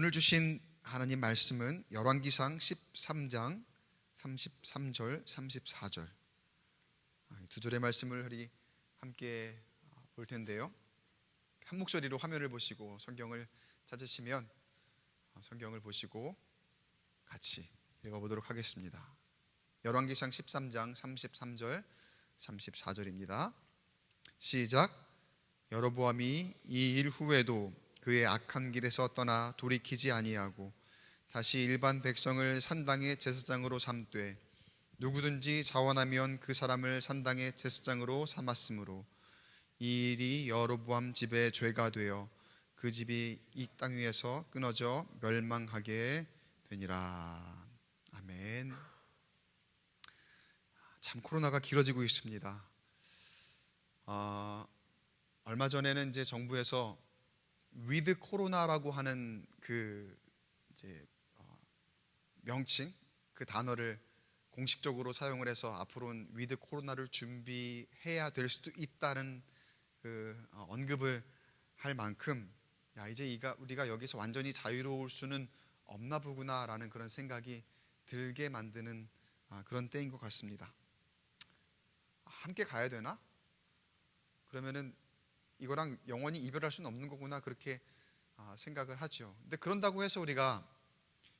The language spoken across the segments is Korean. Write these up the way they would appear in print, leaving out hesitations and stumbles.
오늘 주신 하나님 말씀은 열왕기상 13장 33절 34절 두 절의 말씀을 우리 함께 볼 텐데요, 한 목소리로 화면을 보시고 성경을 찾으시면 성경을 보시고 같이 읽어보도록 하겠습니다. 열왕기상 13장 33절 34절입니다. 시작. 여로보암이 이 일 후에도 그의 악한 길에서 떠나 돌이키지 아니하고 다시 일반 백성을 산당의 제사장으로 삼되 누구든지 자원하면 그 사람을 산당의 제사장으로 삼았으므로 이 일이 여로보암 집의 죄가 되어 그 집이 이 땅 위에서 끊어져 멸망하게 되니라. 아멘. 참 코로나가 길어지고 있습니다. 얼마 전에는 이제 정부에서 위드 코로나라고 하는 명칭, 그 단어를 공식적으로 사용을 해서 앞으로는 위드 코로나를 준비해야 될 수도 있다는 언급을 할 만큼 이제 우리가 여기서 완전히 자유로울 수는 없나 보구나라는 그런 생각이 들게 만드는 그런 때인 것 같습니다. 함께 가야 되나? 그러면은 이거랑 영원히 이별할 수는 없는 거구나, 그렇게 생각을 하죠. 근데 그런다고 해서 우리가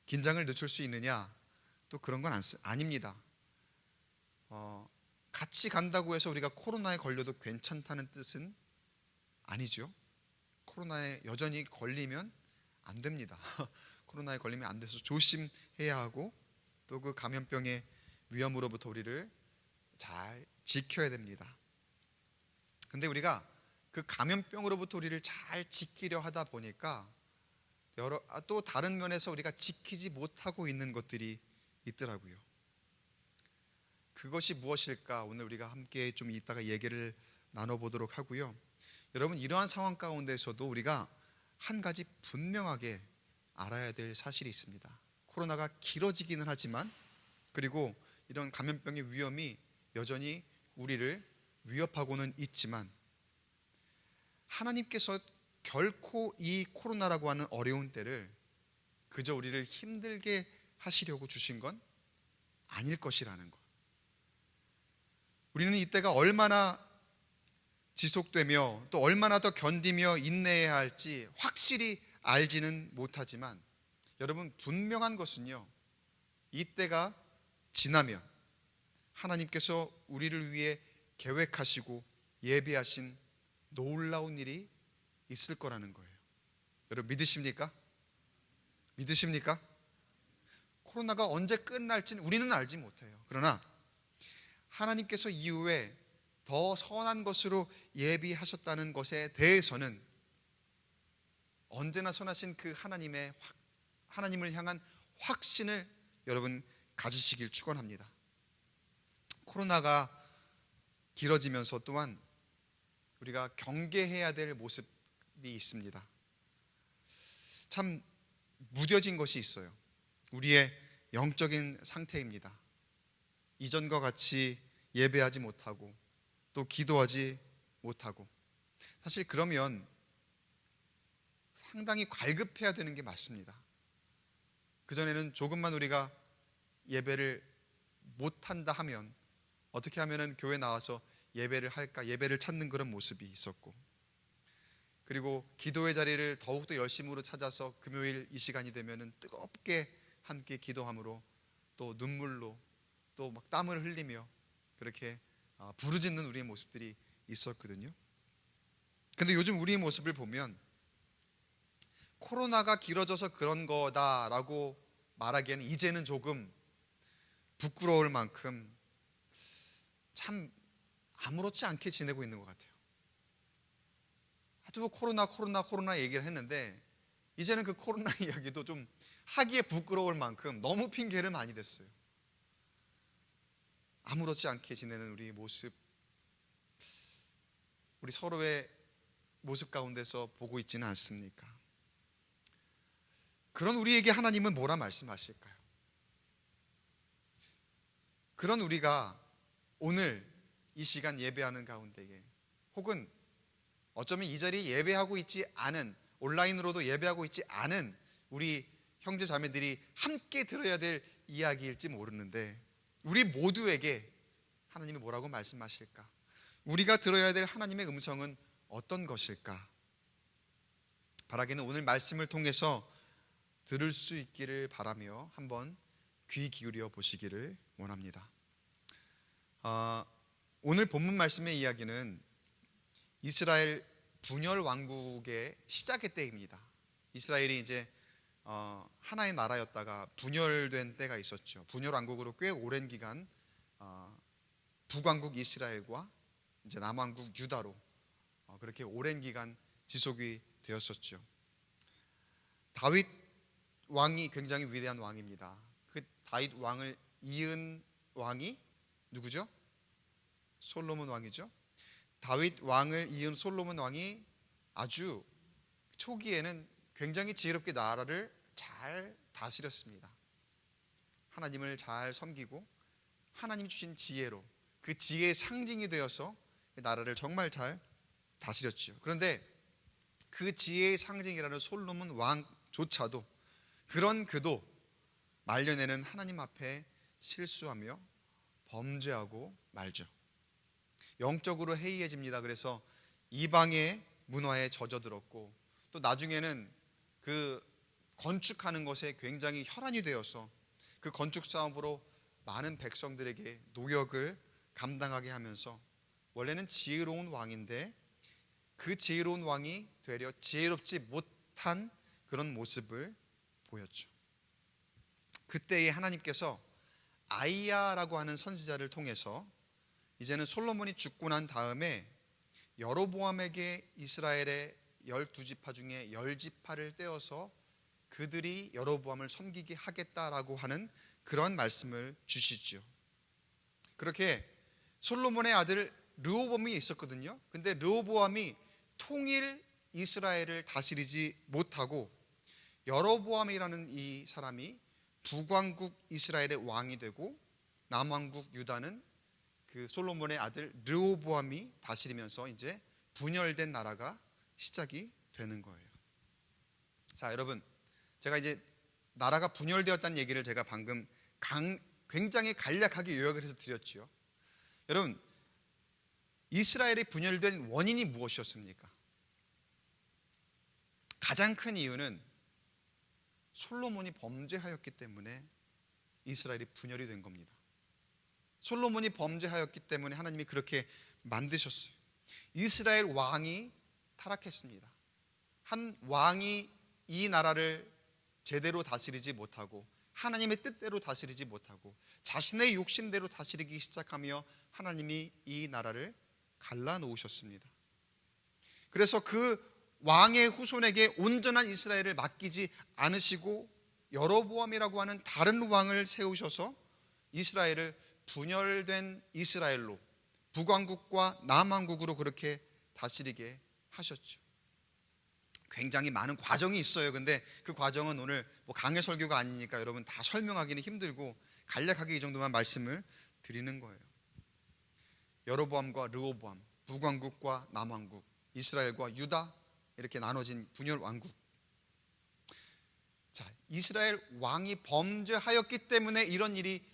긴장을 늦출 수 있느냐? 또 그런 건 아닙니다. 같이 간다고 해서 우리가 코로나에 걸려도 괜찮다는 뜻은 아니죠. 코로나에 여전히 걸리면 안 됩니다. 코로나에 걸리면 안 돼서 조심해야 하고 또 그 감염병의 위험으로부터 우리를 잘 지켜야 됩니다. 근데 우리가 그 감염병으로부터 우리를 잘 지키려 하다 보니까 또 다른 면에서 우리가 지키지 못하고 있는 것들이 있더라고요. 그것이 무엇일까? 오늘 우리가 함께 좀 이따가 얘기를 나눠보도록 하고요. 여러분, 이러한 상황 가운데서도 우리가 한 가지 분명하게 알아야 될 사실이 있습니다. 코로나가 길어지기는 하지만, 그리고 이런 감염병의 위험이 여전히 우리를 위협하고는 있지만, 하나님께서 결코 이 코로나라고 하는 어려운 때를 그저 우리를 힘들게 하시려고 주신 건 아닐 것이라는 것. 우리는 이때가 얼마나 지속되며 또 얼마나 더 견디며 인내해야 할지 확실히 알지는 못하지만, 여러분, 분명한 것은요, 이때가 지나면 하나님께서 우리를 위해 계획하시고 예비하신 놀라운 일이 있을 거라는 거예요. 여러분, 믿으십니까? 믿으십니까? 코로나가 언제 끝날지는 우리는 알지 못해요. 그러나 하나님께서 이후에 더 선한 것으로 예비하셨다는 것에 대해서는 언제나 선하신 그 하나님을 향한 확신을 여러분 가지시길 축원합니다. 코로나가 길어지면서 또한 우리가 경계해야 될 모습이 있습니다. 참 무뎌진 것이 있어요. 우리의 영적인 상태입니다. 이전과 같이 예배하지 못하고 또 기도하지 못하고, 사실 그러면 상당히 갈급해야 되는 게 맞습니다. 그전에는 조금만 우리가 예배를 못한다 하면 어떻게 하면은 교회 나와서 예배를 할까, 예배를 찾는 그런 모습이 있었고, 그리고 기도의 자리를 더욱더 열심으로 찾아서 금요일 이 시간이 되면은 뜨겁게 함께 기도함으로 또 눈물로 또 막 땀을 흘리며 그렇게 부르짖는 우리의 모습들이 있었거든요. 근데 요즘 우리의 모습을 보면 코로나가 길어져서 그런 거다라고 말하기에는 이제는 조금 부끄러울 만큼 참 아무렇지 않게 지내고 있는 것 같아요. 하도 코로나 얘기를 했는데 이제는 그 코로나 이야기도 좀 하기에 부끄러울 만큼 너무 핑계를 많이 댔어요. 아무렇지 않게 지내는 우리의 모습, 우리 서로의 모습 가운데서 보고 있지는 않습니까? 그런 우리에게 하나님은 뭐라 말씀하실까요? 그런 우리가 오늘 이 시간 예배하는 가운데에, 혹은 어쩌면 이 자리에 예배하고 있지 않은, 온라인으로도 예배하고 있지 않은 우리 형제 자매들이 함께 들어야 될 이야기일지 모르는데 우리 모두에게 하나님이 뭐라고 말씀하실까? 우리가 들어야 될 하나님의 음성은 어떤 것일까? 바라기는 오늘 말씀을 통해서 들을 수 있기를 바라며 한번 귀 기울여 보시기를 원합니다. 오늘 본문 말씀의 이야기는 이스라엘 분열 왕국의 시작의 때입니다. 이스라엘이 이제 하나의 나라였다가 분열된 때가 있었죠. 분열 왕국으로 꽤 오랜 기간 북왕국 이스라엘과 이제 남왕국 유다로 그렇게 오랜 기간 지속이 되었었죠. 다윗 왕이 굉장히 위대한 왕입니다. 그 다윗 왕을 이은 왕이 누구죠? 솔로몬 왕이죠. 다윗 왕을 이은 솔로몬 왕이 아주 초기에는 굉장히 지혜롭게 나라를 잘 다스렸습니다. 하나님을 잘 섬기고 하나님이 주신 지혜로 그 지혜의 상징이 되어서 나라를 정말 잘 다스렸죠. 그런데 그 지혜의 상징이라는 솔로몬 왕조차도 그런 그도 말년에는 하나님 앞에 실수하며 범죄하고 말죠. 영적으로 해이해집니다. 그래서 이방의 문화에 젖어들었고 또 나중에는 그 건축하는 것에 굉장히 혈안이 되어서 그 건축 사업으로 많은 백성들에게 노역을 감당하게 하면서 원래는 지혜로운 왕인데 그 지혜로운 왕이 되려 지혜롭지 못한 그런 모습을 보였죠. 그때에 하나님께서 아이야라고 하는 선지자를 통해서 이제는 솔로몬이 죽고 난 다음에 여로보암에게 이스라엘의 12지파 중에 10지파를 떼어서 그들이 여로보암을 섬기게 하겠다라고 하는 그런 말씀을 주시죠. 그렇게 솔로몬의 아들 르호보암이 있었거든요. 근데 르호보암이 통일 이스라엘을 다스리지 못하고 여로보암이라는 이 사람이 북왕국 이스라엘의 왕이 되고 남왕국 유다는 그 솔로몬의 아들 르호보암이 다스리면서 이제 분열된 나라가 시작이 되는 거예요. 자, 여러분, 제가 이제 나라가 분열되었다는 얘기를 제가 방금 굉장히 간략하게 요약을 해서 드렸죠. 여러분, 이스라엘이 분열된 원인이 무엇이었습니까? 가장 큰 이유는 솔로몬이 범죄하였기 때문에 이스라엘이 분열이 된 겁니다. 솔로몬이 범죄하였기 때문에 하나님이 그렇게 만드셨어요. 이스라엘 왕이 타락했습니다. 한 왕이 이 나라를 제대로 다스리지 못하고 하나님의 뜻대로 다스리지 못하고 자신의 욕심대로 다스리기 시작하며 하나님이 이 나라를 갈라놓으셨습니다. 그래서 그 왕의 후손에게 온전한 이스라엘을 맡기지 않으시고 여로보암이라고 하는 다른 왕을 세우셔서 이스라엘을 분열된 이스라엘로 북왕국과 남왕국으로 그렇게 다스리게 하셨죠. 굉장히 많은 과정이 있어요. 근데 그 과정은 오늘 강해 설교가 아니니까 여러분 다 설명하기는 힘들고 간략하게 이 정도만 말씀을 드리는 거예요. 여로보암과 르호보암, 북왕국과 남왕국, 이스라엘과 유다 이렇게 나눠진 분열 왕국. 자, 이스라엘 왕이 범죄하였기 때문에 이런 일이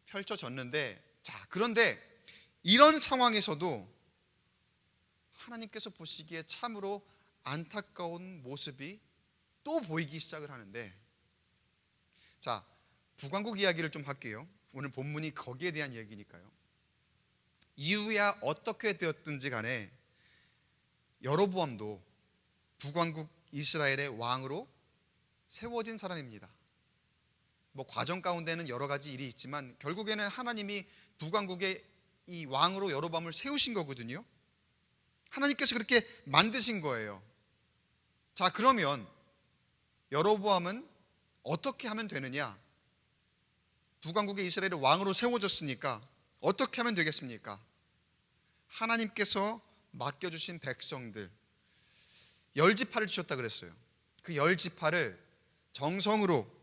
펼쳐졌는데, 자, 그런데 이런 상황에서도 하나님께서 보시기에 참으로 안타까운 모습이 또 보이기 시작을 하는데, 자, 북왕국 이야기를 좀 할게요. 오늘 본문이 거기에 대한 이야기니까요. 이유야 어떻게 되었든지 간에 여로보암도 북왕국 이스라엘의 왕으로 세워진 사람입니다. 과정 가운데는 여러 가지 일이 있지만 결국에는 하나님이 북왕국의 이 왕으로 여로보암을 세우신 거거든요. 하나님께서 그렇게 만드신 거예요. 자, 그러면 여로보암은 어떻게 하면 되느냐? 북왕국의 이스라엘의 왕으로 세워졌으니까 어떻게 하면 되겠습니까? 하나님께서 맡겨주신 백성들 10지파를 주셨다 그랬어요. 그 10지파를 정성으로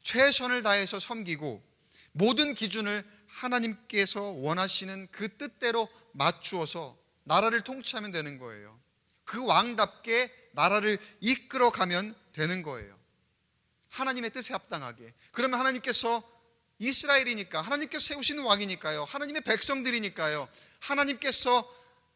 최선을 다해서 섬기고 모든 기준을 하나님께서 원하시는 그 뜻대로 맞추어서 나라를 통치하면 되는 거예요. 그 왕답게 나라를 이끌어가면 되는 거예요. 하나님의 뜻에 합당하게. 그러면 하나님께서 이스라엘이니까, 하나님께서 세우시는 왕이니까요, 하나님의 백성들이니까요, 하나님께서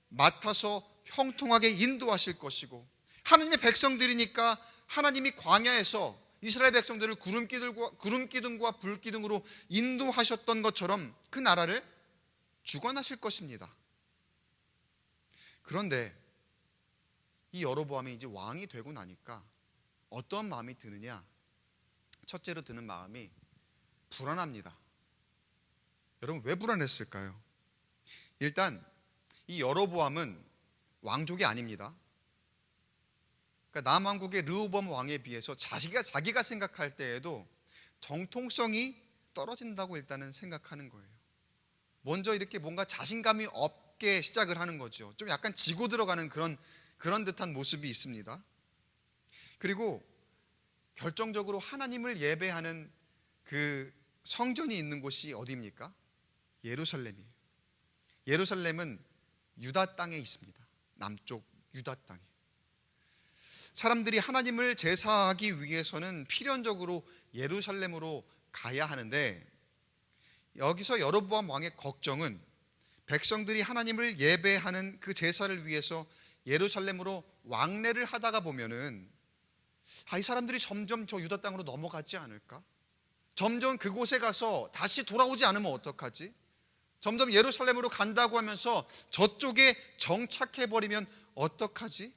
맡아서 형통하게 인도하실 것이고, 하나님의 백성들이니까 하나님이 광야에서 이스라엘 백성들을 구름기둥과 불기둥으로 인도하셨던 것처럼 그 나라를 주관하실 것입니다. 그런데 이 여로보암이 이제 왕이 되고 나니까 어떤 마음이 드느냐? 첫째로 드는 마음이 불안합니다. 여러분, 왜 불안했을까요? 일단 이 여로보암은 왕족이 아닙니다. 그러니까 남왕국의 르호보암 왕에 비해서 자기가 생각할 때에도 정통성이 떨어진다고 일단은 생각하는 거예요. 먼저 이렇게 뭔가 자신감이 없게 시작을 하는 거죠. 좀 약간 지고 들어가는 그런 듯한 모습이 있습니다. 그리고 결정적으로 하나님을 예배하는 그 성전이 있는 곳이 어디입니까? 예루살렘이에요. 예루살렘은 유다 땅에 있습니다. 남쪽 유다 땅에. 사람들이 하나님을 제사하기 위해서는 필연적으로 예루살렘으로 가야 하는데, 여기서 여로보암 왕의 걱정은 백성들이 하나님을 예배하는 그 제사를 위해서 예루살렘으로 왕래를 하다가 보면은 이 사람들이 점점 저 유다 땅으로 넘어가지 않을까? 점점 그곳에 가서 다시 돌아오지 않으면 어떡하지? 점점 예루살렘으로 간다고 하면서 저쪽에 정착해버리면 어떡하지?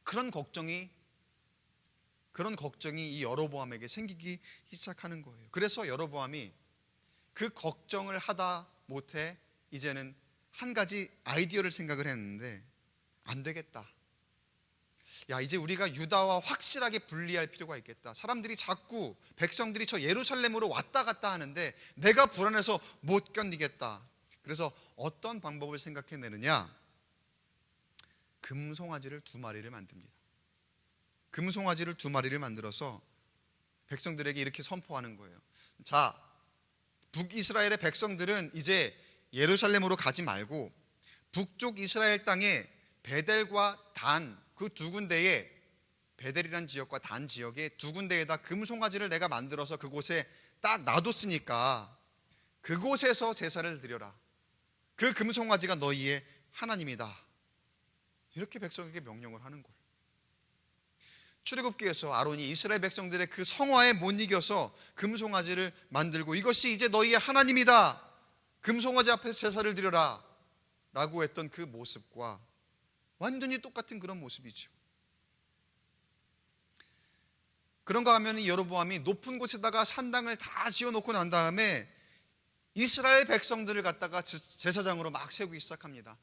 그런 걱정이 이 여로보암에게 생기기 시작하는 거예요. 그래서 여로보암이 그 걱정을 하다 못해 이제는 한 가지 아이디어를 생각을 했는데, 안 되겠다. 이제 우리가 유다와 확실하게 분리할 필요가 있겠다. 사람들이 자꾸 백성들이 저 예루살렘으로 왔다 갔다 하는데 내가 불안해서 못 견디겠다. 그래서 어떤 방법을 생각해내느냐? 금송아지를 2마리를 만듭니다. 금송아지를 2마리를 만들어서 백성들에게 이렇게 선포하는 거예요. 자, 북이스라엘의 백성들은 이제 예루살렘으로 가지 말고 북쪽 이스라엘 땅에 베델과 단, 그 2군데에, 베델이란 지역과 단 지역에 2군데에다 금송아지를 내가 만들어서 그곳에 딱 놔뒀으니까 그곳에서 제사를 드려라. 그 금송아지가 너희의 하나님이다. 이렇게 백성에게 명령을 하는 거예요. 출애굽기에서 아론이 이스라엘 백성들의 그 성화에 못 이겨서 금송아지를 만들고, 이것이 이제 너희의 하나님이다, 금송아지 앞에서 제사를 드려라 라고 했던 그 모습과 완전히 똑같은 그런 모습이죠. 그런가 하면 이 여로보암이 높은 곳에다가 산당을 다 지어놓고 난 다음에 이스라엘 백성들을 갖다가 제사장으로 막 세우기 시작합니다.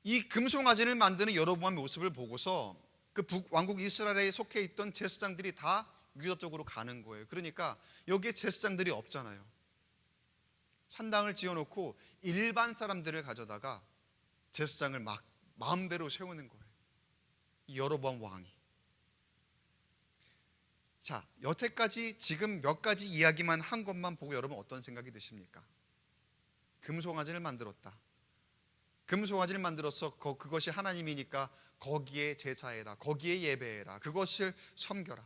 이 금송아지를 만드는 여로보암의 모습을 보고서 그 북왕국 이스라엘에 속해 있던 제사장들이 다 유다 쪽으로 가는 거예요. 그러니까 여기에 제사장들이 없잖아요. 산당을 지어놓고 일반 사람들을 가져다가 제사장을 막 마음대로 세우는 거예요, 이 여로보암 왕이. 자, 여태까지 지금 몇 가지 이야기만 한 것만 보고 여러분 어떤 생각이 드십니까? 금송아지를 만들었다. 금송아지를 만들어서 그것이 하나님이니까 거기에 제사해라, 거기에 예배해라, 그것을 섬겨라.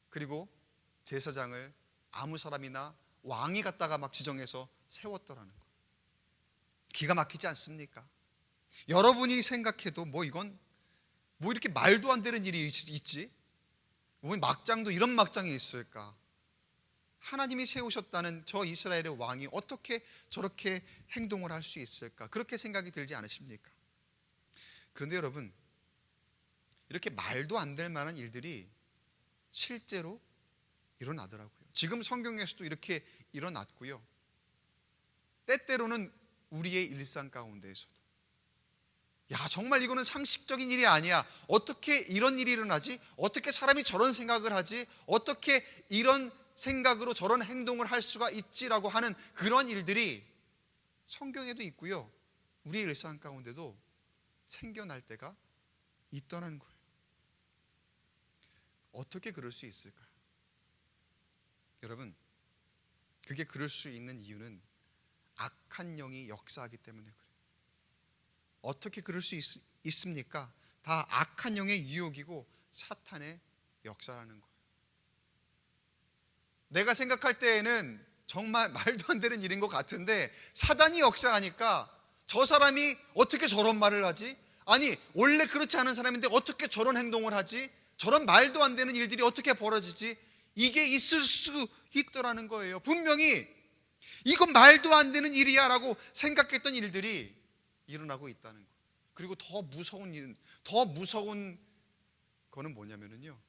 그리고 제사장을 아무 사람이나 왕이 갖다가 막 지정해서 세웠더라는 거예요. 기가 막히지 않습니까? 여러분이 생각해도 이건 이렇게 말도 안 되는 일이 있지? 막장도 이런 막장이 있을까? 하나님이 세우셨다는 저 이스라엘의 왕이 어떻게 저렇게 행동을 할 수 있을까? 그렇게 생각이 들지 않으십니까? 그런데 여러분, 이렇게 말도 안 될 만한 일들이 실제로 일어나더라고요. 지금 성경에서도 이렇게 일어났고요, 때때로는 우리의 일상 가운데에서도 정말 이거는 상식적인 일이 아니야, 어떻게 이런 일이 일어나지? 어떻게 사람이 저런 생각을 하지? 어떻게 이런 생각으로 저런 행동을 할 수가 있지라고 하는 그런 일들이 성경에도 있고요, 우리의 일상 가운데도 생겨날 때가 있다는 거예요. 어떻게 그럴 수 있을까요? 여러분, 그게 그럴 수 있는 이유는 악한 영이 역사하기 때문에 그래요. 어떻게 그럴 수 있습니까? 다 악한 영의 유혹이고 사탄의 역사라는 거예요. 내가 생각할 때에는 정말 말도 안 되는 일인 것 같은데 사단이 역사하니까 저 사람이 어떻게 저런 말을 하지? 아니 원래 그렇지 않은 사람인데 어떻게 저런 행동을 하지? 저런 말도 안 되는 일들이 어떻게 벌어지지? 이게 있을 수 있더라는 거예요. 분명히 이건 말도 안 되는 일이야 라고 생각했던 일들이 일어나고 있다는 거예요. 그리고 더 무서운 거는 뭐냐면요,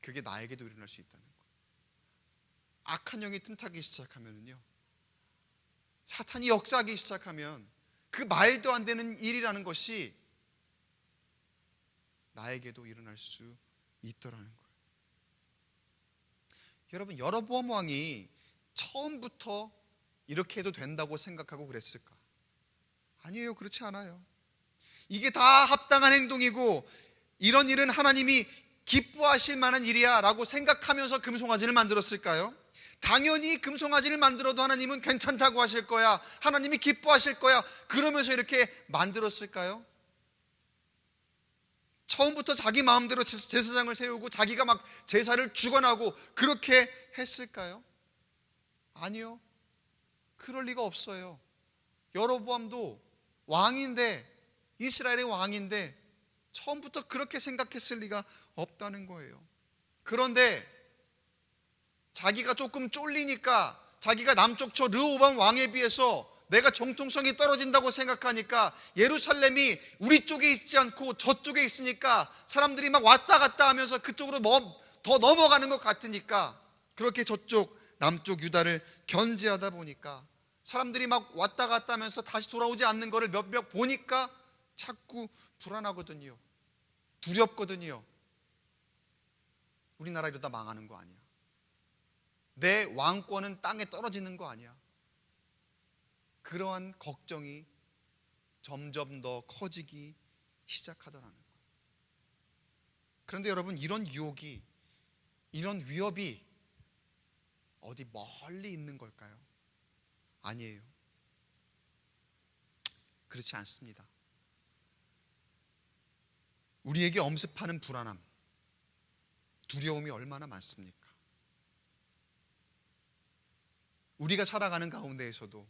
그게 나에게도 일어날 수 있다는 거예요. 악한 영이 틈타기 시작하면요, 사탄이 역사하기 시작하면 그 말도 안 되는 일이라는 것이 나에게도 일어날 수 있더라는 거예요. 여러분, 여로보암 왕이 처음부터 이렇게 해도 된다고 생각하고 그랬을까? 아니에요. 그렇지 않아요. 이게 다 합당한 행동이고 이런 일은 하나님이 기뻐하실 만한 일이야 라고 생각하면서 금송아지를 만들었을까요? 당연히 금송아지를 만들어도 하나님은 괜찮다고 하실 거야, 하나님이 기뻐하실 거야, 그러면서 이렇게 만들었을까요? 처음부터 자기 마음대로 제사장을 세우고 자기가 막 제사를 주관하고 그렇게 했을까요? 아니요. 그럴 리가 없어요. 여로보암도 왕인데, 이스라엘의 왕인데 처음부터 그렇게 생각했을 리가 없다는 거예요. 그런데 자기가 조금 쫄리니까, 자기가 남쪽처 르호보암 왕에 비해서 내가 정통성이 떨어진다고 생각하니까 예루살렘이 우리 쪽에 있지 않고 저쪽에 있으니까 사람들이 막 왔다 갔다 하면서 그쪽으로 더 넘어가는 것 같으니까 그렇게 저쪽 남쪽 유다를 견제하다 보니까 사람들이 막 왔다 갔다 하면서 다시 돌아오지 않는 것을 몇몇 보니까 자꾸 불안하거든요. 두렵거든요. 우리나라 이러다 망하는 거 아니야? 내 왕권은 땅에 떨어지는 거 아니야? 그러한 걱정이 점점 더 커지기 시작하더라는 거예요. 그런데 여러분, 이런 유혹이, 이런 위협이 어디 멀리 있는 걸까요? 아니에요. 그렇지 않습니다. 우리에게 엄습하는 불안함, 두려움이 얼마나 많습니까? 우리가 살아가는 가운데에서도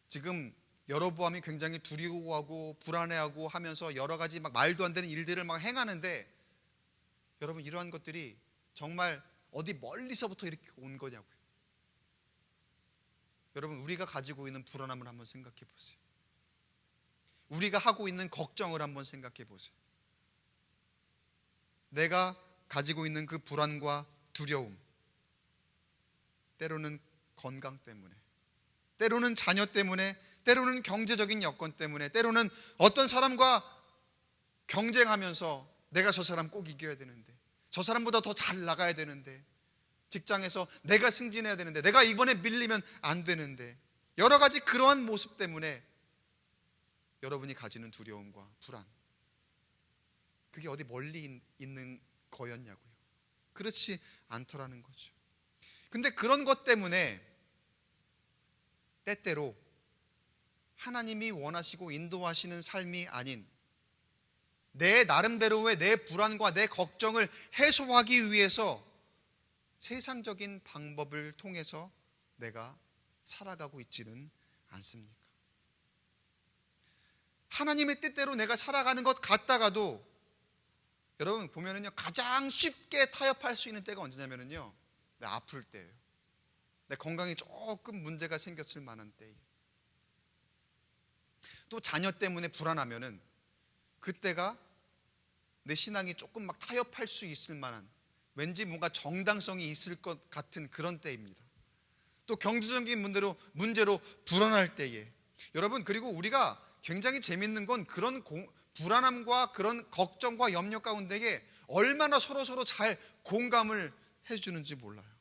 지금 여로보암이 굉장히 두려워하고 불안해하고 하면서 여러 가지 막 말도 안 되는 일들을 막 행하는데, 여러분, 이러한 것들이 정말 어디 멀리서부터 이렇게 온 거냐고요. 여러분, 우리가 가지고 있는 불안함을 한번 생각해 보세요. 우리가 하고 있는 걱정을 한번 생각해 보세요. 내가 가지고 있는 그 불안과 두려움, 때로는 건강 때문에, 때로는 자녀 때문에, 때로는 경제적인 여건 때문에, 때로는 어떤 사람과 경쟁하면서 내가 저 사람 꼭 이겨야 되는데, 저 사람보다 더 잘 나가야 되는데, 직장에서 내가 승진해야 되는데, 내가 이번에 밀리면 안 되는데, 여러 가지 그러한 모습 때문에 여러분이 가지는 두려움과 불안, 그게 어디 멀리 있는 거였냐고요? 그렇지 않더라는 거죠. 근데 그런 것 때문에 때때로 하나님이 원하시고 인도하시는 삶이 아닌 내 나름대로의 내 불안과 내 걱정을 해소하기 위해서 세상적인 방법을 통해서 내가 살아가고 있지는 않습니까? 하나님의 뜻대로 내가 살아가는 것 같다가도 여러분 보면은요, 가장 쉽게 타협할 수 있는 때가 언제냐면요, 내 아플 때예요. 내 건강에 조금 문제가 생겼을 만한 때예요. 또 자녀 때문에 불안하면은 그때가 내 신앙이 조금 막 타협할 수 있을 만한, 왠지 뭔가 정당성이 있을 것 같은 그런 때입니다. 또 경제적인 문제로 불안할 때에, 여러분, 그리고 우리가 굉장히 재밌는 건 그런 불안함과 그런 걱정과 염려 가운데에 얼마나 서로 잘 공감을 해주는지 몰라요.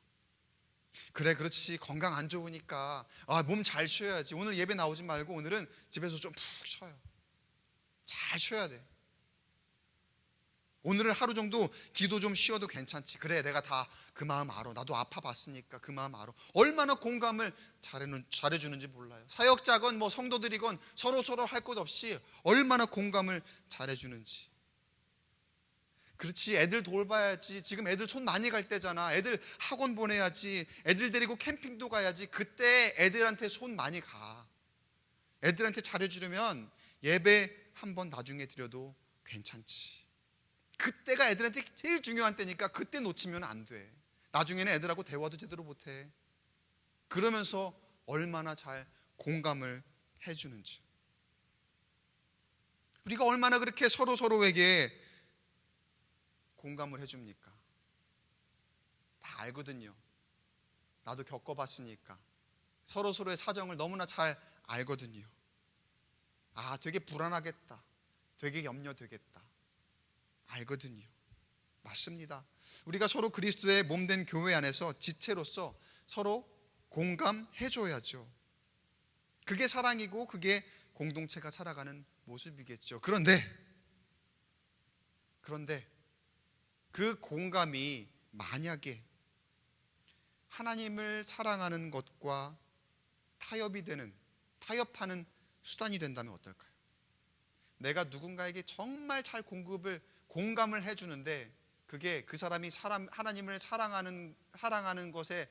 그래, 그렇지, 건강 안 좋으니까 몸 잘 쉬어야지, 오늘 예배 나오지 말고 오늘은 집에서 좀 푹 쉬어요. 잘 쉬어야 돼. 오늘은 하루 정도 기도 좀 쉬어도 괜찮지. 그래, 내가 다 그 마음 알아. 나도 아파봤으니까 그 마음 알아. 얼마나 공감을 잘해주는지 몰라요. 사역자건 뭐 성도들이건 서로 할 것 없이 얼마나 공감을 잘해주는지. 그렇지, 애들 돌봐야지. 지금 애들 촌 많이 갈 때잖아. 애들 학원 보내야지. 애들 데리고 캠핑도 가야지. 그때 애들한테 손 많이 가. 애들한테 잘해주려면 예배 한번 나중에 드려도 괜찮지. 그때가 애들한테 제일 중요한 때니까 그때 놓치면 안 돼. 나중에는 애들하고 대화도 제대로 못해. 그러면서 얼마나 잘 공감을 해주는지. 우리가 얼마나 그렇게 서로에게 공감을 해줍니까? 다 알거든요. 나도 겪어봤으니까. 서로의 사정을 너무나 잘 알거든요. 아, 되게 불안하겠다. 되게 염려되겠다. 알거든요. 맞습니다. 우리가 서로 그리스도의 몸된 교회 안에서 지체로서 서로 공감해줘야죠. 그게 사랑이고 그게 공동체가 살아가는 모습이겠죠. 그런데 그 공감이 만약에 하나님을 사랑하는 것과 타협하는 수단이 된다면 어떨까요? 내가 누군가에게 정말 잘 공감을 해주는데 그게 그 사람이 하나님을 사랑하는 것에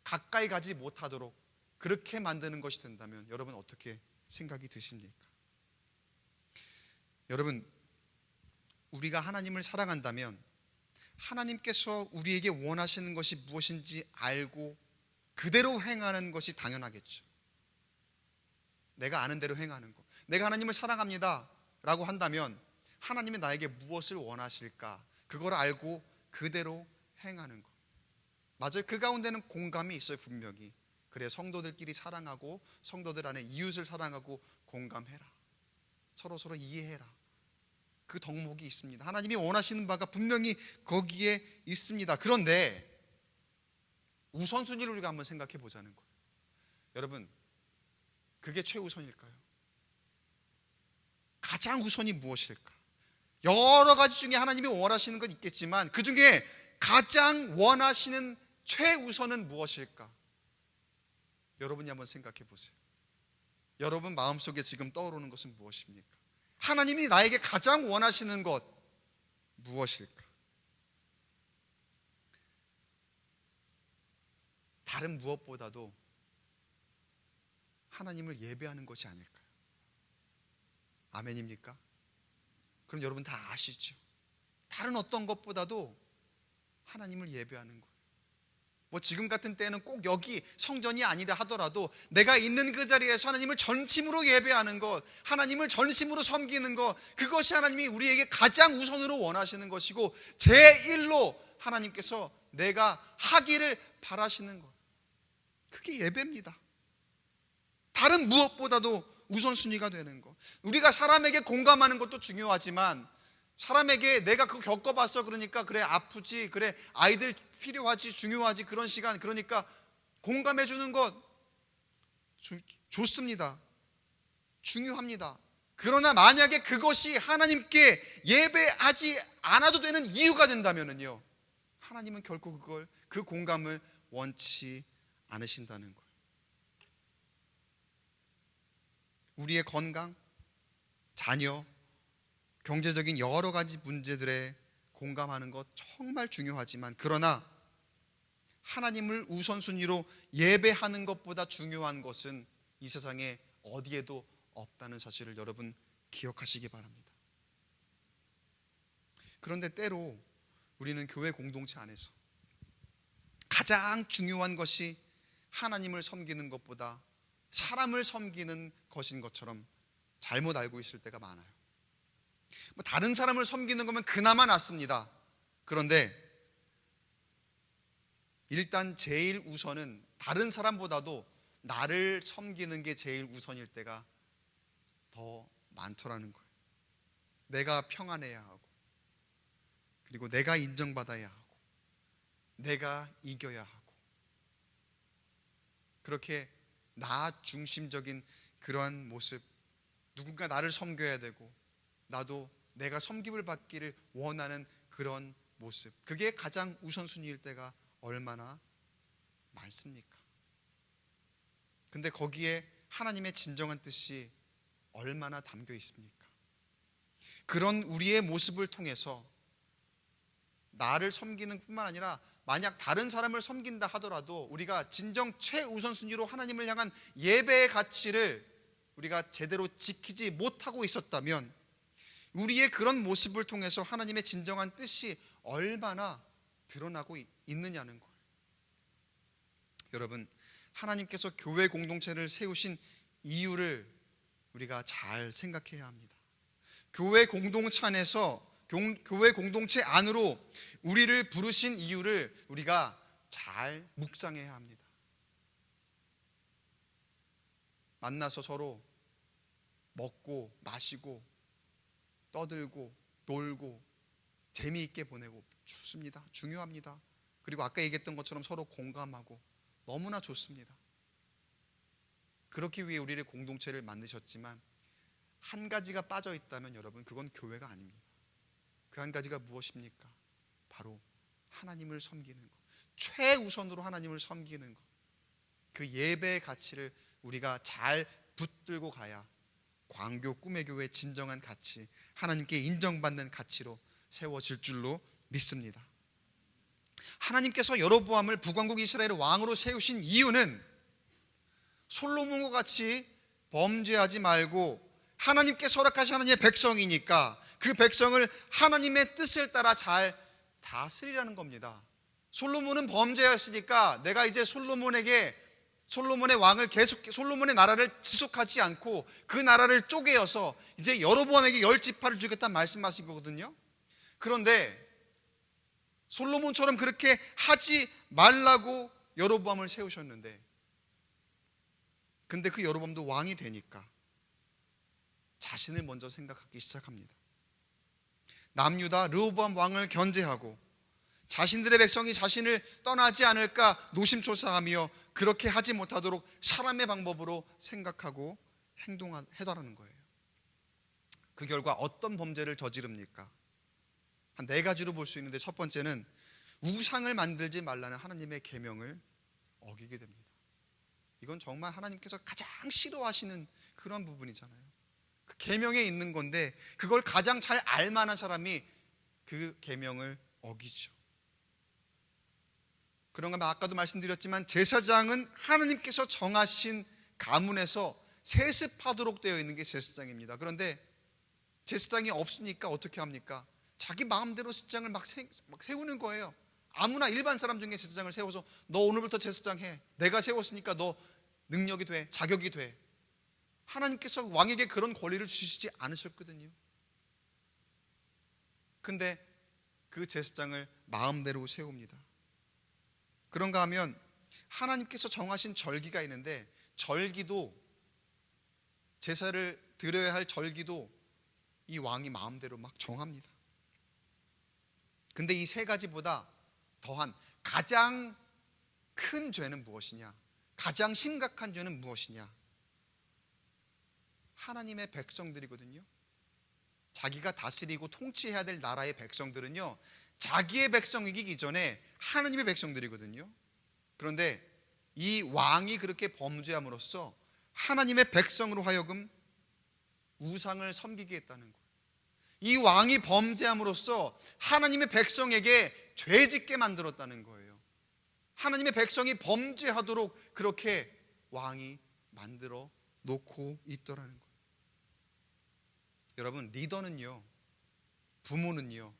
가까이 가지 못하도록 그렇게 만드는 것이 된다면 여러분 어떻게 생각이 드십니까? 여러분, 우리가 하나님을 사랑한다면 하나님께서 우리에게 원하시는 것이 무엇인지 알고 그대로 행하는 것이 당연하겠죠. 내가 아는 대로 행하는 것. 내가 하나님을 사랑합니다 라고 한다면 하나님이 나에게 무엇을 원하실까? 그걸 알고 그대로 행하는 것. 맞아요. 그 가운데는 공감이 있어요. 분명히. 그래, 성도들끼리 사랑하고 성도들 안에 이웃을 사랑하고 공감해라. 서로 이해해라. 그 덕목이 있습니다. 하나님이 원하시는 바가 분명히 거기에 있습니다. 그런데 우선순위를 우리가 한번 생각해 보자는 거예요. 여러분, 그게 최우선일까요? 가장 우선이 무엇일까? 여러 가지 중에 하나님이 원하시는 건 있겠지만 그 중에 가장 원하시는 최우선은 무엇일까? 여러분이 한번 생각해 보세요. 여러분 마음속에 지금 떠오르는 것은 무엇입니까? 하나님이 나에게 가장 원하시는 것 무엇일까? 다른 무엇보다도 하나님을 예배하는 것이 아닐까요? 아멘입니까? 그럼 여러분 다 아시죠? 다른 어떤 것보다도 하나님을 예배하는 것. 뭐 지금 같은 때는 꼭 여기 성전이 아니라 하더라도 내가 있는 그 자리에서 하나님을 전심으로 예배하는 것, 하나님을 전심으로 섬기는 것, 그것이 하나님이 우리에게 가장 우선으로 원하시는 것이고 제1로 하나님께서 내가 하기를 바라시는 것, 그게 예배입니다. 다른 무엇보다도 우선순위가 되는 것. 우리가 사람에게 공감하는 것도 중요하지만 사람에게 내가 그거 겪어봤어 그러니까 그래 아프지, 그래 아이들 필요하지, 중요하지, 그런 시간, 그러니까 공감해 주는 것 좋습니다. 중요합니다. 그러나 만약에 그것이 하나님께 예배하지 않아도 되는 이유가 된다면요, 하나님은 결코 그 공감을 원치 않으신다는 거예요. 우리의 건강, 자녀, 경제적인 여러 가지 문제들에 공감하는 것 정말 중요하지만 그러나 하나님을 우선순위로 예배하는 것보다 중요한 것은 이 세상에 어디에도 없다는 사실을 여러분 기억하시기 바랍니다. 그런데 때로 우리는 교회 공동체 안에서 가장 중요한 것이 하나님을 섬기는 것보다 사람을 섬기는 것인 것처럼 잘못 알고 있을 때가 많아요. 뭐 다른 사람을 섬기는 거면 그나마 낫습니다. 그런데 일단 제일 우선은 다른 사람보다도 나를 섬기는 게 제일 우선일 때가 더 많더라는 거예요. 내가 평안해야 하고, 그리고 내가 인정받아야 하고, 내가 이겨야 하고, 그렇게 나 중심적인 그러한 모습, 누군가 나를 섬겨야 되고 나도 내가 섬김을 받기를 원하는 그런 모습, 그게 가장 우선순위일 때가 얼마나 많습니까? 근데 거기에 하나님의 진정한 뜻이 얼마나 담겨 있습니까? 그런 우리의 모습을 통해서 나를 섬기는 뿐만 아니라 만약 다른 사람을 섬긴다 하더라도 우리가 진정 최우선순위로 하나님을 향한 예배의 가치를 우리가 제대로 지키지 못하고 있었다면 우리의 그런 모습을 통해서 하나님의 진정한 뜻이 얼마나 드러나고 있느냐는 걸. 여러분, 하나님께서 교회 공동체를 세우신 이유를 우리가 잘 생각해야 합니다. 교회 공동체 안에서, 교회 공동체 안으로 우리를 부르신 이유를 우리가 잘 묵상해야 합니다. 만나서 서로 먹고 마시고 떠들고 놀고 재미있게 보내고 좋습니다. 중요합니다. 그리고 아까 얘기했던 것처럼 서로 공감하고 너무나 좋습니다. 그렇기 위해 우리를 공동체를 만드셨지만 한 가지가 빠져 있다면 여러분, 그건 교회가 아닙니다. 그 한 가지가 무엇입니까? 바로 하나님을 섬기는 것, 최우선으로 하나님을 섬기는 것, 그 예배의 가치를 우리가 잘 붙들고 가야 광교 꿈의 교회의 진정한 가치, 하나님께 인정받는 가치로 세워질 줄로 믿습니다. 하나님께서 여로보암을 북왕국 이스라엘의 왕으로 세우신 이유는 솔로몬과 같이 범죄하지 말고 하나님께서 허락하신 하나님의 백성이니까 그 백성을 하나님의 뜻을 따라 잘 다스리라는 겁니다. 솔로몬은 범죄였으니까 내가 이제 솔로몬의 왕을 솔로몬의 나라를 지속하지 않고 그 나라를 쪼개어서 이제 여로보암에게 10지파를 주겠다는 말씀하신 거거든요. 그런데 솔로몬처럼 그렇게 하지 말라고 여로보암을 세우셨는데, 근데 그 여로보암도 왕이 되니까 자신을 먼저 생각하기 시작합니다. 남유다 르호보암 왕을 견제하고 자신들의 백성이 자신을 떠나지 않을까 노심초사하며 그렇게 하지 못하도록 사람의 방법으로 생각하고 행동하더라는 거예요. 그 결과 어떤 범죄를 저지릅니까? 한 4가지로 볼 수 있는데, 첫 번째는 우상을 만들지 말라는 하나님의 계명을 어기게 됩니다. 이건 정말 하나님께서 가장 싫어하시는 그런 부분이잖아요. 그 계명에 있는 건데 그걸 가장 잘 알만한 사람이 그 계명을 어기죠. 그런가 하면 아까도 말씀드렸지만 제사장은 하나님께서 정하신 가문에서 세습하도록 되어 있는 게 제사장입니다. 그런데 제사장이 없으니까 어떻게 합니까? 자기 마음대로 제사장을 막 세우는 거예요. 아무나 일반 사람 중에 제사장을 세워서 너 오늘부터 제사장 해. 내가 세웠으니까 너 능력이 돼, 자격이 돼. 하나님께서 왕에게 그런 권리를 주시지 않으셨거든요. 근데 그 제사장을 마음대로 세웁니다. 그런가 하면 하나님께서 정하신 절기가 있는데, 절기도, 제사를 드려야 할 절기도 이 왕이 마음대로 막 정합니다. 근데 이 3가지보다 더한 가장 큰 죄는 무엇이냐? 가장 심각한 죄는 무엇이냐? 하나님의 백성들이거든요. 자기가 다스리고 통치해야 될 나라의 백성들은요, 자기의 백성이기 이전에 하나님의 백성들이거든요. 그런데 이 왕이 그렇게 범죄함으로써 하나님의 백성으로 하여금 우상을 섬기게 했다는 거예요. 이 왕이 범죄함으로써 하나님의 백성에게 죄짓게 만들었다는 거예요. 하나님의 백성이 범죄하도록 그렇게 왕이 만들어 놓고 있더라는 거예요. 여러분, 리더는요, 부모는요,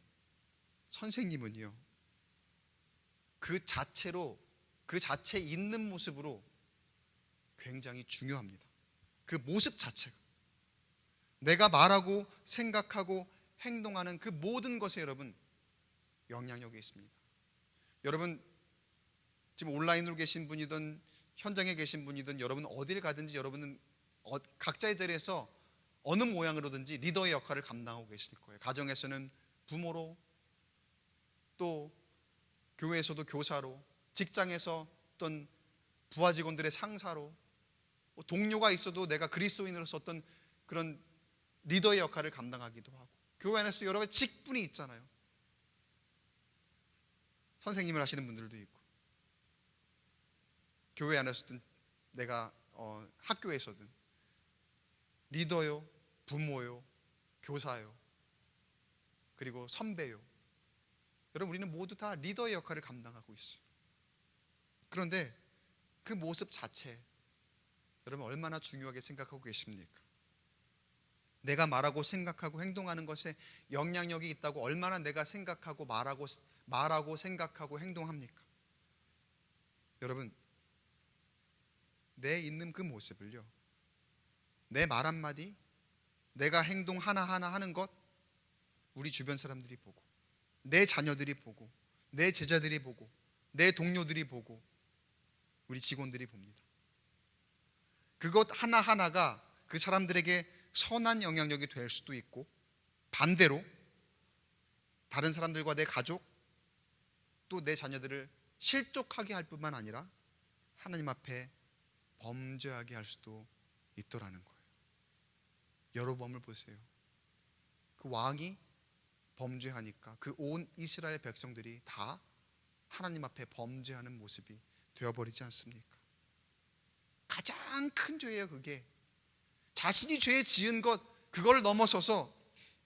선생님은요, 그 자체 있는 모습으로 굉장히 중요합니다. 그 모습 자체가, 내가 말하고 생각하고 행동하는 그 모든 것에 여러분 영향력이 있습니다. 여러분 지금 온라인으로 계신 분이든 현장에 계신 분이든 여러분 어디를 가든지 여러분은 각자의 자리에서 어느 모양으로든지 리더의 역할을 감당하고 계실 거예요. 가정에서는 부모로, 또 교회에서도 교사로, 직장에서 어떤 부하 직원들의 상사로, 동료가 있어도 내가 그리스도인으로서 어떤 그런 리더의 역할을 감당하기도 하고, 교회 안에서도 여러 가지 직분이 있잖아요. 선생님을 하시는 분들도 있고, 교회 안에서든 내가 학교에서든 리더요, 부모요, 교사요, 그리고 선배요. 여러분, 우리는 모두 다 리더의 역할을 감당하고 있어요. 그런데 그 모습 자체, 여러분 얼마나 중요하게 생각하고 계십니까? 내가 말하고 생각하고 행동하는 것에 영향력이 있다고 얼마나 내가 생각하고 말하고 생각하고 행동합니까? 여러분, 내 있는 그 모습을요, 내 말 한마디, 내가 행동 하나하나 하는 것, 우리 주변 사람들이 보고, 내 자녀들이 보고, 내 제자들이 보고, 내 동료들이 보고, 우리 직원들이 봅니다. 그것 하나하나가 그 사람들에게 선한 영향력이 될 수도 있고, 반대로 다른 사람들과 내 가족, 또 내 자녀들을 실족하게 할 뿐만 아니라 하나님 앞에 범죄하게 할 수도 있더라는 거예요. 여로보암을 보세요. 그 왕이 범죄하니까 그 온 이스라엘 백성들이 다 하나님 앞에 범죄하는 모습이 되어버리지 않습니까? 가장 큰 죄예요. 그게 자신이 죄 지은 것, 그걸 넘어서서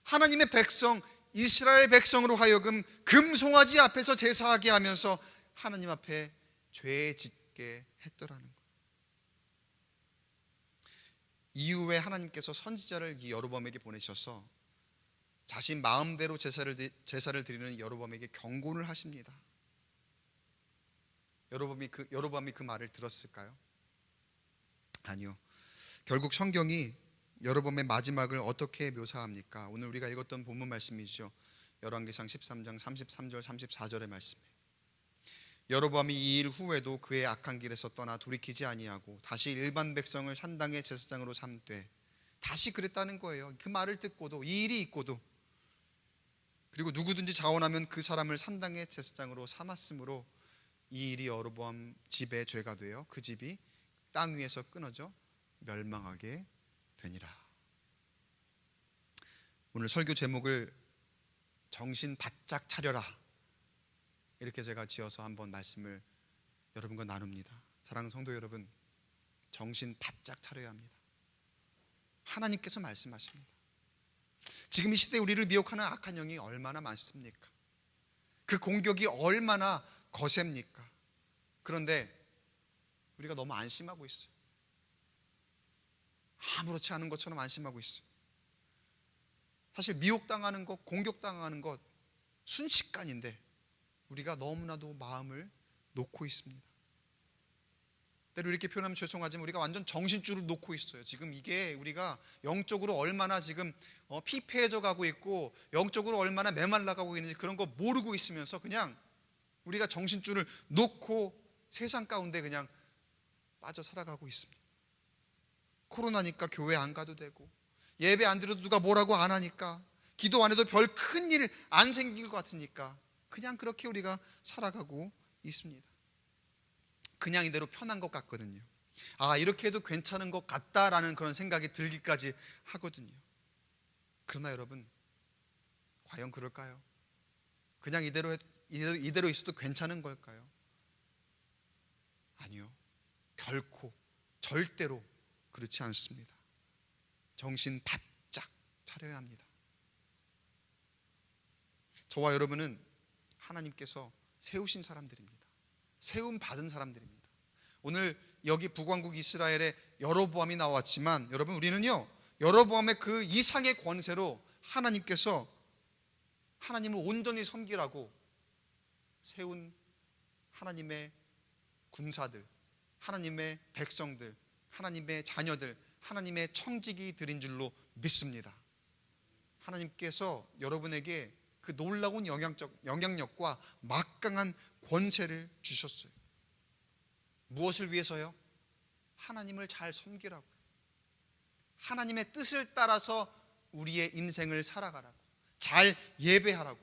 하나님의 백성, 이스라엘 백성으로 하여금 금송아지 앞에서 제사하게 하면서 하나님 앞에 죄 짓게 했더라는 거예요. 이후에 하나님께서 선지자를 이 여로보암에게 보내셔서 자신 마음대로 제사를 드리는 여로보암에게 경고를 하십니다. 여로보암이 그 말을 들었을까요? 아니요. 결국 성경이 여로보암의 마지막을 어떻게 묘사합니까? 오늘 우리가 읽었던 본문 말씀이죠. 열왕기상 13장 33절 34절의 말씀이에요. 여로보암이 이 일 후에도 그의 악한 길에서 떠나 돌이키지 아니하고 다시 일반 백성을 산당의 제사장으로 삼되, 다시 그랬다는 거예요. 그 말을 듣고도, 이 일이 있고도, 그리고 누구든지 자원하면 그 사람을 산당의 제사장으로 삼았으므로 이 일이 여로보암 집의 죄가 되어 그 집이 땅 위에서 끊어져 멸망하게 되니라. 오늘 설교 제목을 정신 바짝 차려라, 이렇게 제가 지어서 한번 말씀을 여러분과 나눕니다. 사랑하는 성도 여러분, 정신 바짝 차려야 합니다. 하나님께서 말씀하십니다. 지금 이 시대에 우리를 미혹하는 악한 영이 얼마나 많습니까? 그 공격이 얼마나 거셉니까? 그런데 우리가 너무 안심하고 있어요. 아무렇지 않은 것처럼 안심하고 있어요. 사실 미혹당하는 것, 공격당하는 것 순식간인데 우리가 너무나도 마음을 놓고 있습니다. 때로 이렇게 표현하면 죄송하지만 우리가 완전 정신줄을 놓고 있어요. 지금 이게 우리가 영적으로 얼마나 지금 피폐해져 가고 있고 영적으로 얼마나 메말라가고 있는지 그런 거 모르고 있으면서 그냥 우리가 정신줄을 놓고 세상 가운데 그냥 빠져 살아가고 있습니다. 코로나니까 교회 안 가도 되고, 예배 안 드려도 누가 뭐라고 안 하니까, 기도 안 해도 별 큰 일 안 생길 것 같으니까 그냥 그렇게 우리가 살아가고 있습니다. 그냥 이대로 편한 것 같거든요. 아, 이렇게 해도 괜찮은 것 같다라는 그런 생각이 들기까지 하거든요. 그러나 여러분, 과연 그럴까요? 그냥 이대로 있어도 괜찮은 걸까요? 아니요. 결코, 절대로 그렇지 않습니다. 정신 바짝 차려야 합니다. 저와 여러분은 하나님께서 세우신 사람들입니다. 세움 받은 사람들입니다. 오늘 여기 북왕국 이스라엘에 여로보암이 나왔지만 여러분, 우리는요, 여로보암의 그 이상의 권세로 하나님께서 하나님을 온전히 섬기라고 세운 하나님의 군사들, 하나님의 백성들, 하나님의 자녀들, 하나님의 청지기 들인 줄로 믿습니다. 하나님께서 여러분에게 그 놀라운 영향력과 막강한 권세를 주셨어요. 무엇을 위해서요? 하나님을 잘 섬기라고, 하나님의 뜻을 따라서 우리의 인생을 살아가라고, 잘 예배하라고,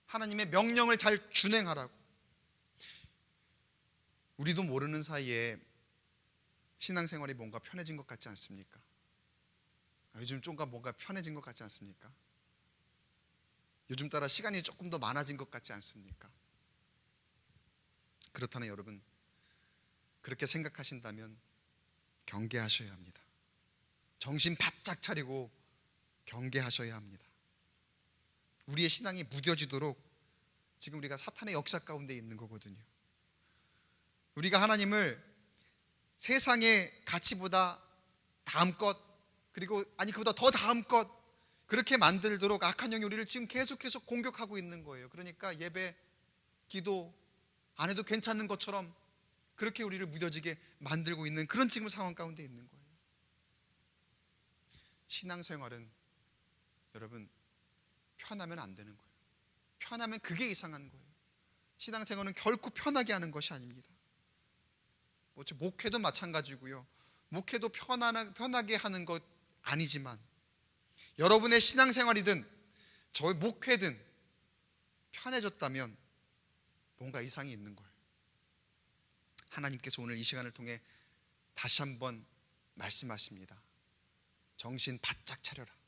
하나님의 명령을 잘 준행하라고. 우리도 모르는 사이에 신앙생활이 뭔가 편해진 것 같지 않습니까? 요즘 좀 뭔가 편해진 것 같지 않습니까? 요즘 따라 시간이 조금 더 많아진 것 같지 않습니까? 그렇다면 여러분, 그렇게 생각하신다면 경계하셔야 합니다. 정신 바짝 차리고 경계하셔야 합니다. 우리의 신앙이 무뎌지도록 지금 우리가 사탄의 역사 가운데 있는 거거든요. 우리가 하나님을 세상의 가치보다 다음 것, 그리고 그보다 더 다음 것, 그렇게 만들도록 악한 영이 우리를 지금 계속해서 공격하고 있는 거예요. 그러니까 예배, 기도 안 해도 괜찮은 것처럼 그렇게 우리를 무뎌지게 만들고 있는 그런 지금 상황 가운데 있는 거예요. 신앙생활은 여러분 편하면 안 되는 거예요. 편하면 그게 이상한 거예요. 신앙생활은 결코 편하게 하는 것이 아닙니다. 목회도 마찬가지고요. 목회도 편하게 하는 것 아니지만, 여러분의 신앙생활이든 저의 목회든 편해졌다면 뭔가 이상이 있는 거예요. 하나님께서 오늘 이 시간을 통해 다시 한번 말씀하십니다. 정신 바짝 차려라.